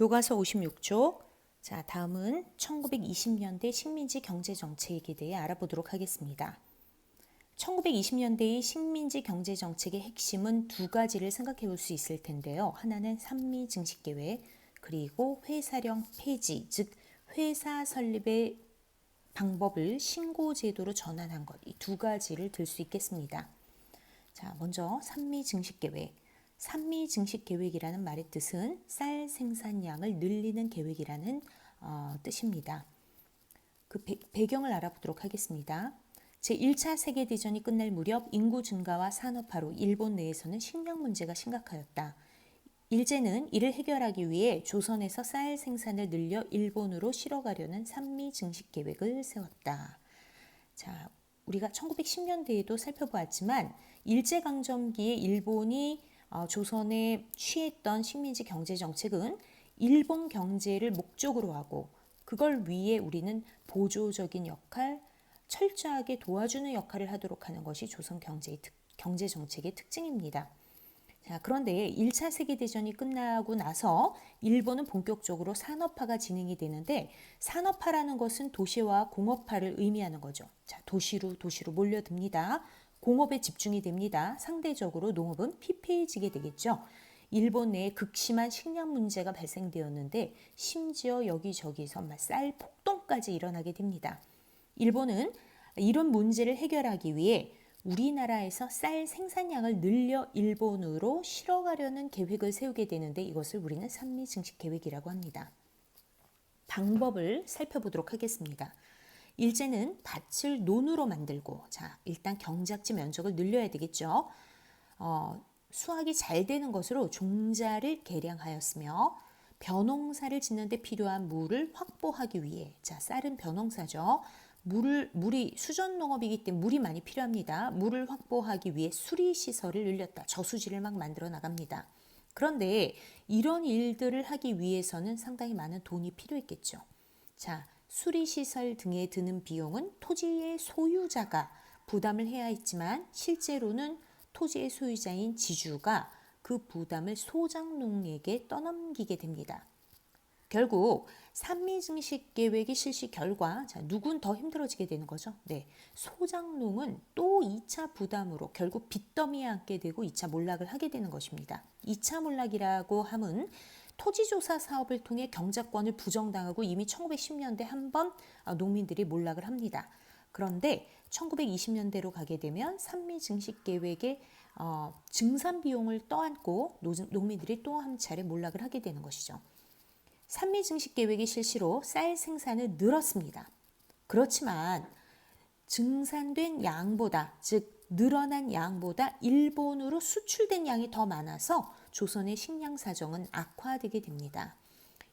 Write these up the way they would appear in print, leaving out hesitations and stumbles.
교과서 56쪽. 자, 다음은 1920년대 식민지 경제 정책에 대해 알아보도록 하겠습니다. 1920년대의 식민지 경제 정책의 핵심은 두 가지를 생각해 볼 수 있을 텐데요. 하나는 산미 증식 계획, 그리고 회사령 폐지, 즉 회사 설립의 방법을 신고 제도로 전환한 것. 이 두 가지를 들 수 있겠습니다. 자, 먼저 산미 증식 계획. 산미 증식 계획이라는 말의 뜻은 쌀 생산량을 늘리는 계획이라는 뜻입니다. 그 배경을 알아보도록 하겠습니다. 제1차 세계대전이 끝날 무렵 인구 증가와 산업화로 일본 내에서는 식량 문제가 심각하였다. 일제는 이를 해결하기 위해 조선에서 쌀 생산을 늘려 일본으로 실어가려는 산미 증식 계획을 세웠다. 자, 우리가 1910년대에도 살펴보았지만 일제강점기에 일본이 조선에 취했던 식민지 경제 정책은 일본 경제를 목적으로 하고 그걸 위해 우리는 보조적인 역할, 철저하게 도와주는 역할을 하도록 하는 것이 조선 경제 정책의 특징입니다. 자, 그런데 1차 세계대전이 끝나고 나서 일본은 본격적으로 산업화가 진행이 되는데 산업화라는 것은 도시와 공업화를 의미하는 거죠. 자, 도시로 몰려듭니다. 공업에 집중이 됩니다. 상대적으로 농업은 피폐해지게 되겠죠. 일본 내에 극심한 식량 문제가 발생되었는데 심지어 여기저기서 쌀 폭동까지 일어나게 됩니다. 일본은 이런 문제를 해결하기 위해 우리나라에서 쌀 생산량을 늘려 일본으로 실어가려는 계획을 세우게 되는데 이것을 우리는 산미 증식 계획이라고 합니다. 방법을 살펴보도록 하겠습니다. 일제는 밭을 논으로 만들고, 자, 일단 경작지 면적을 늘려야 되겠죠. 수확이 잘 되는 것으로 종자를 개량하였으며 벼농사를 짓는 데 필요한 물을 확보하기 위해, 자, 쌀은 벼농사죠. 물이 수전농업이기 때문에 물이 많이 필요합니다. 물을 확보하기 위해 수리시설을 늘렸다. 저수지를 막 만들어 나갑니다. 그런데 이런 일들을 하기 위해서는 상당히 많은 돈이 필요했겠죠. 자, 수리시설 등에 드는 비용은 토지의 소유자가 부담을 해야 했지만 실제로는 토지의 소유자인 지주가 그 부담을 소장농에게 떠넘기게 됩니다. 결국 산미 증식 계획의 실시 결과 누군 더 힘들어지게 되는 거죠. 네, 소장농은 또 2차 부담으로 결국 빚더미에 앉게 되고 2차 몰락을 하게 되는 것입니다. 2차 몰락이라고 함은 토지조사 사업을 통해 경작권을 부정당하고 이미 1910년대 한 번 농민들이 몰락을 합니다. 그런데 1920년대로 가게 되면 산미 증식 계획의 증산 비용을 떠안고 농민들이 또 한 차례 몰락을 하게 되는 것이죠. 산미 증식 계획의 실시로 쌀 생산을 늘었습니다. 그렇지만 증산된 양보다, 즉 늘어난 양보다 일본으로 수출된 양이 더 많아서 조선의 식량 사정은 악화되게 됩니다.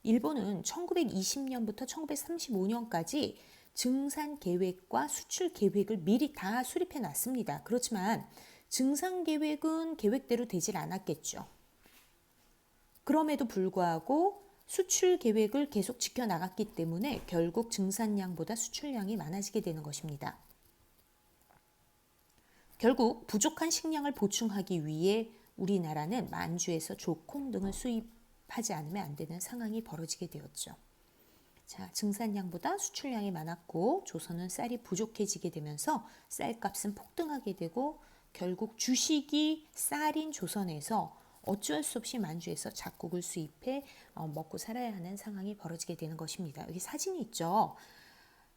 일본은 1920년부터 1935년까지 증산 계획과 수출 계획을 미리 다 수립해 놨습니다. 그렇지만 증산 계획은 계획대로 되질 않았겠죠. 그럼에도 불구하고 수출 계획을 계속 지켜나갔기 때문에 결국 증산량보다 수출량이 많아지게 되는 것입니다. 결국 부족한 식량을 보충하기 위해 우리나라는 만주에서 조콩 등을 수입하지 않으면 안 되는 상황이 벌어지게 되었죠. 자, 증산량보다 수출량이 많았고 조선은 쌀이 부족해지게 되면서 쌀값은 폭등하게 되고 결국 주식이 쌀인 조선에서 어쩔 수 없이 만주에서 작곡을 수입해 먹고 살아야 하는 상황이 벌어지게 되는 것입니다. 여기 사진이 있죠.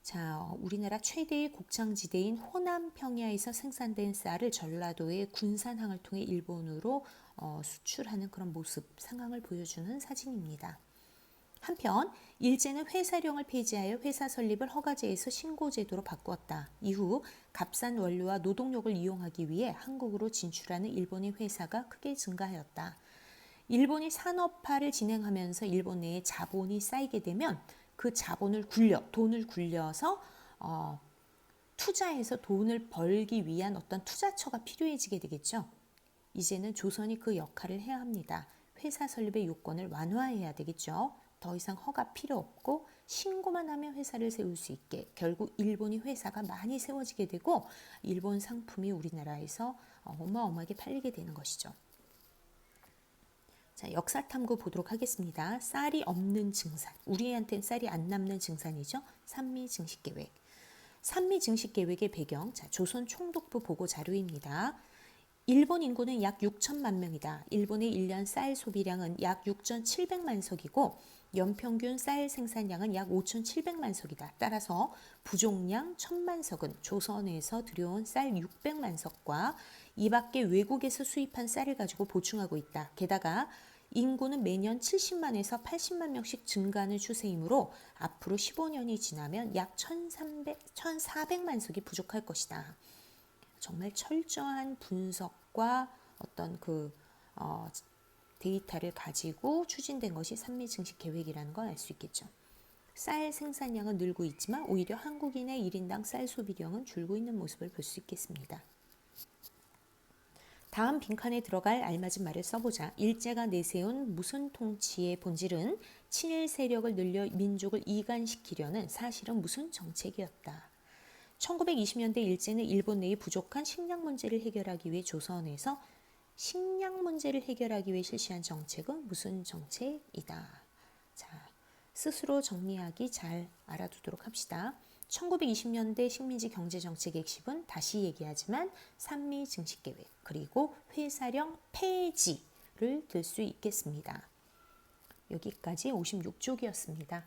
자, 우리나라 최대의 곡창지대인 호남 평야에서 생산된 쌀을 전라도의 군산항을 통해 일본으로 수출하는 그런 모습, 상황을 보여주는 사진입니다. 한편 일제는 회사령을 폐지하여 회사 설립을 허가제에서 신고제도로 바꾸었다. 이후 값싼 원료와 노동력을 이용하기 위해 한국으로 진출하는 일본의 회사가 크게 증가하였다. 일본이 산업화를 진행하면서 일본 내에 자본이 쌓이게 되면 그 자본을 돈을 굴려서 투자해서 돈을 벌기 위한 어떤 투자처가 필요해지게 되겠죠. 이제는 조선이 그 역할을 해야 합니다. 회사 설립의 요건을 완화해야 되겠죠. 더 이상 허가 필요 없고 신고만 하면 회사를 세울 수 있게 결국 일본이 회사가 많이 세워지게 되고 일본 상품이 우리나라에서 어마어마하게 팔리게 되는 것이죠. 자, 역사 탐구 보도록 하겠습니다. 쌀이 없는 증산. 우리한테는 쌀이 안 남는 증산이죠. 산미 증식 계획. 산미 증식 계획의 배경. 자, 조선 총독부 보고 자료입니다. 일본 인구는 약 6천만 명이다. 일본의 1년 쌀 소비량은 약 6,700만 석이고 연평균 쌀 생산량은 약 5,700만 석이다. 따라서 부족량 1,000만 석은 조선에서 들여온 쌀 600만 석과 이 밖에 외국에서 수입한 쌀을 가지고 보충하고 있다. 게다가 인구는 매년 70만에서 80만 명씩 증가하는 추세이므로 앞으로 15년이 지나면 약 1,400만 석이 부족할 것이다. 정말 철저한 분석과 어떤 데이터를 가지고 추진된 것이 산미 증식 계획이라는 걸 알 수 있겠죠. 쌀 생산량은 늘고 있지만 오히려 한국인의 1인당 쌀 소비량은 줄고 있는 모습을 볼 수 있겠습니다. 다음 빈칸에 들어갈 알맞은 말을 써보자. 일제가 내세운 무슨 통치의 본질은 친일 세력을 늘려 민족을 이간시키려는 사실은 무슨 정책이었다. 1920년대 일제는 일본 내의 부족한 식량 문제를 해결하기 위해 조선에서 식량 문제를 해결하기 위해 실시한 정책은 무슨 정책이다. 자, 스스로 정리하기 잘 알아두도록 합시다. 1920년대 식민지 경제정책의 핵심은 다시 얘기하지만 산미 증식계획 그리고 회사령 폐지를 들 수 있겠습니다. 여기까지 56쪽이었습니다.